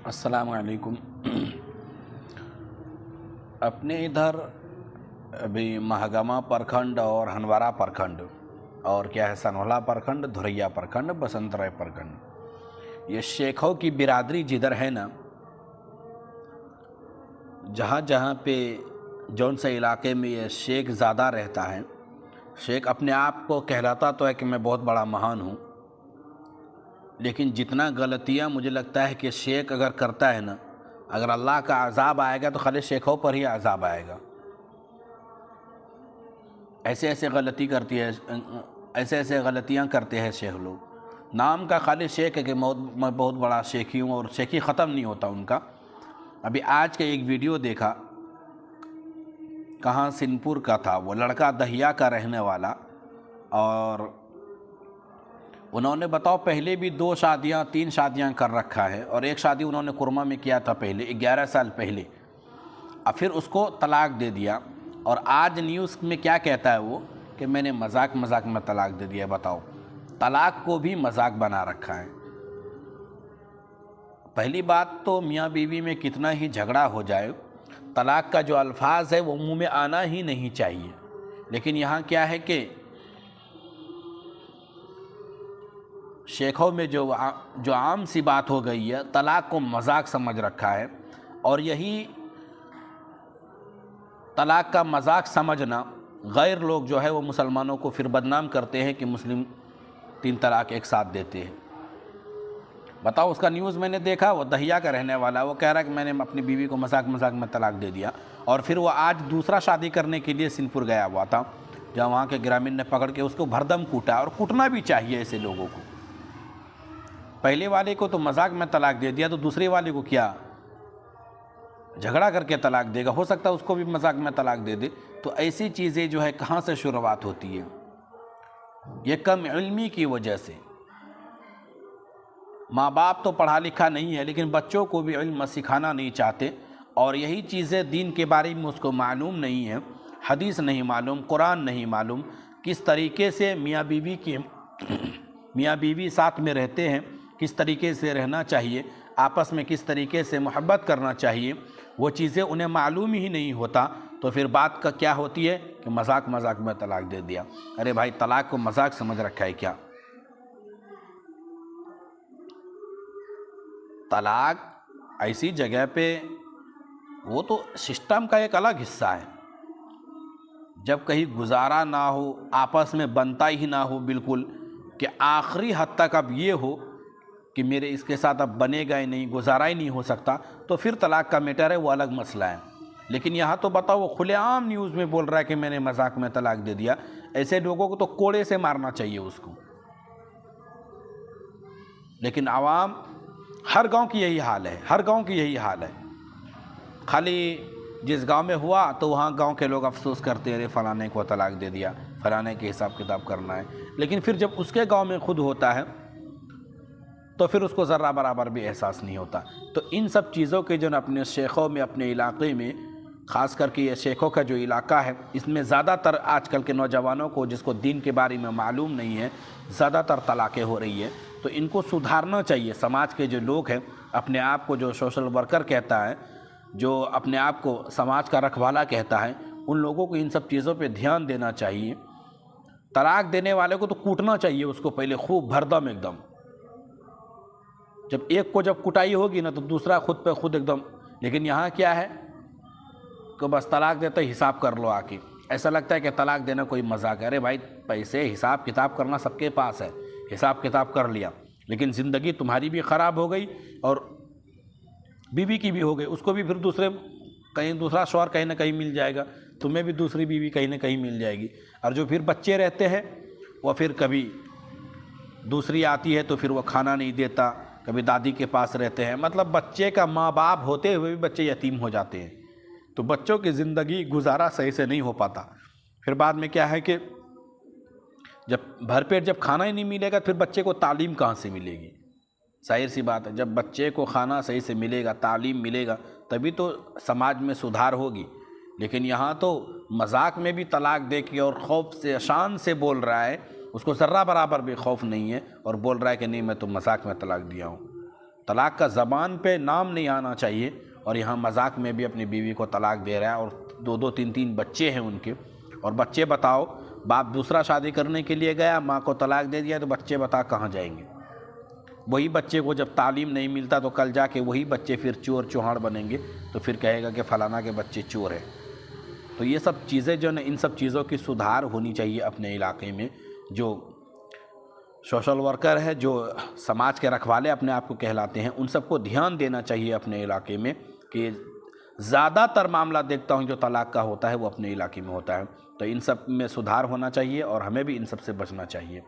अस्सलामु अलैकुम। अपने इधर अभी महागामा प्रखंड और हनवारा प्रखंड और क्या है सनोला प्रखंड, धुरैया प्रखंड, बसंतराय प्रखंड, ये शेखों की बिरादरी जिधर है ना, जहाँ जहाँ पे जौन से इलाके में ये शेख ज़्यादा रहता है, शेख अपने आप को कहलाता तो है कि मैं बहुत बड़ा महान हूँ, लेकिन जितना गलतियाँ मुझे लगता है कि शेख अगर करता है ना, अगर अल्लाह का अज़ाब आएगा तो खाली शेखों पर ही अज़ाब आएगा। ऐसे ऐसे गलती करती है, ऐसे ऐसे गलतियाँ करते हैं शेख लोग। नाम का खाली शेख है कि मैं बहुत बड़ा शेखी हूँ, और शेखी ख़त्म नहीं होता उनका। अभी आज का एक वीडियो देखा, कहाँ सिंहपुर का था, वो लड़का दहिया का रहने वाला, और उन्होंने बताओ पहले भी 2 शादियाँ 3 शादियाँ कर रखा है, और एक शादी उन्होंने कुरमा में किया था पहले 11 साल पहले, अब फिर उसको तलाक दे दिया। और आज न्यूज़ में क्या कहता है वो कि मैंने मजाक मजाक में तलाक दे दिया। बताओ, तलाक को भी मजाक बना रखा है। पहली बात तो मियाँ बीवी में कितना ही झगड़ा हो जाए, तलाक का जो अल्फाज है वो मुंह में आना ही नहीं चाहिए। लेकिन यहाँ क्या है कि शेखों में जो आम सी बात हो गई है, तलाक को मजाक समझ रखा है। और यही तलाक का मजाक समझना गैर लोग जो है वो मुसलमानों को फिर बदनाम करते हैं कि मुस्लिम 3 तलाक एक साथ देते हैं। बताओ, उसका न्यूज़ मैंने देखा, वो दहिया का रहने वाला, वो कह रहा है कि मैंने अपनी बीवी को मजाक मजाक में तलाक दे दिया। और फिर वो आज दूसरा शादी करने के लिए सिंहपुर गया हुआ था, जहाँ वहाँ के ग्रामीण ने पकड़ के उसको भरदम कूटा, और कूटना भी चाहिए ऐसे लोगों को। पहले वाले को तो मजाक में तलाक दे दिया, तो दूसरे वाले को क्या झगड़ा करके तलाक देगा? हो सकता है उसको भी मजाक में तलाक दे दे। तो ऐसी चीज़ें जो है कहाँ से शुरुआत होती है? ये कम इल्मी की वजह से। माँ बाप तो पढ़ा लिखा नहीं है, लेकिन बच्चों को भी इल्म सिखाना नहीं चाहते, और यही चीज़ें दीन के बारे में उसको मालूम नहीं है, हदीस नहीं मालूम, कुरान नहीं मालूम, किस तरीके से मियाँ बीवी साथ में रहते हैं, किस तरीके से रहना चाहिए, आपस में किस तरीके से मोहब्बत करना चाहिए, वो चीज़ें उन्हें मालूम ही नहीं होता। तो फिर बात का क्या होती है कि मजाक मजाक में तलाक दे दिया। अरे भाई, तलाक को मजाक समझ रखा है क्या? तलाक ऐसी जगह पे, वो तो सिस्टम का एक अलग हिस्सा है। जब कहीं गुजारा ना हो, आपस में बनता ही ना हो बिल्कुल, कि आखिरी हद तक अब ये हो कि मेरे इसके साथ अब बनेगा ही नहीं, गुजारा ही नहीं हो सकता, तो फिर तलाक का मैटर है, वो अलग मसला है। लेकिन यहाँ तो बताओ, वो खुलेआम न्यूज़ में बोल रहा है कि मैंने मजाक में तलाक दे दिया। ऐसे लोगों को तो कोड़े से मारना चाहिए उसको। लेकिन आवाम, हर गांव की यही हाल है, हर गांव की यही हाल है। खाली जिस गांव में हुआ तो वहाँ गांव के लोग अफसोस करते हैं, अरे फलाने को तलाक दे दिया, फलाने के हिसाब किताब करना है। लेकिन फिर जब उसके गांव में खुद होता है तो फिर उसको ज़र्रा बराबर भी एहसास नहीं होता। तो इन सब चीज़ों के जो अपने शेखों में, अपने इलाके में, ख़ास करके ये शेखों का जो इलाका है, इसमें ज़्यादातर आजकल के नौजवानों को, जिसको दीन के बारे में मालूम नहीं है, ज़्यादातर तलाक़ें हो रही है। तो इनको सुधारना चाहिए। समाज के जो लोग हैं, अपने आप को जो सोशल वर्कर कहता है, जो अपने आप को समाज का रखवाला कहता है, उन लोगों को इन सब चीज़ों पे ध्यान देना चाहिए। तलाक देने वाले को तो कूटना चाहिए उसको पहले, खूब भरदम एकदम। जब एक को जब कुटाई होगी ना, तो दूसरा खुद पे खुद एकदम। लेकिन यहाँ क्या है कि बस तलाक देते हिसाब कर लो आके। ऐसा लगता है कि तलाक देना कोई मजाक है। अरे भाई, पैसे हिसाब किताब करना सबके पास है, हिसाब किताब कर लिया, लेकिन ज़िंदगी तुम्हारी भी ख़राब हो गई और बीवी की भी हो गई। उसको भी फिर दूसरा शौहर कहीं ना कहीं मिल जाएगा, तुम्हें भी दूसरी बीवी कहीं ना कहीं मिल जाएगी। और जो फिर बच्चे रहते हैं, वो फिर कभी दूसरी आती है तो फिर वो खाना नहीं देता, कभी दादी के पास रहते हैं। मतलब बच्चे का माँ बाप होते हुए भी बच्चे यतीम हो जाते हैं। तो बच्चों की ज़िंदगी गुजारा सही से नहीं हो पाता। फिर बाद में क्या है कि जब भरपेट जब खाना ही नहीं मिलेगा, फिर बच्चे को तालीम कहाँ से मिलेगी? जाहिर सी बात है, जब बच्चे को खाना सही से मिलेगा, तालीम मिलेगा, तभी तो समाज में सुधार होगी। लेकिन यहाँ तो मजाक में भी तलाक दे के और खौफ से, शान से बोल रहा है, उसको ज़र्रा बराबर भी खौफ नहीं है, और बोल रहा है कि नहीं मैं तो मजाक में तलाक दिया हूँ। तलाक का ज़बान पे नाम नहीं आना चाहिए, और यहाँ मजाक में भी अपनी बीवी को तलाक दे रहा है, और 2-2 3-3 बच्चे हैं उनके। और बच्चे बताओ, बाप दूसरा शादी करने के लिए गया, माँ को तलाक दे दिया, तो बच्चे बता कहाँ जाएंगे? वही बच्चे को जब तालीम नहीं मिलता तो कल जाके वही बच्चे फिर चोर चौहाड़ बनेंगे, तो फिर कहेगा कि फ़लाना के बच्चे चोर हैं। तो ये सब चीज़ें जो है, इन सब चीज़ों की सुधार होनी चाहिए अपने इलाके में। जो सोशल वर्कर है, जो समाज के रखवाले अपने आप को कहलाते हैं, उन सबको ध्यान देना चाहिए अपने इलाके में कि ज़्यादातर मामला देखता हूँ जो तलाक का होता है वो अपने इलाके में होता है। तो इन सब में सुधार होना चाहिए और हमें भी इन सब से बचना चाहिए।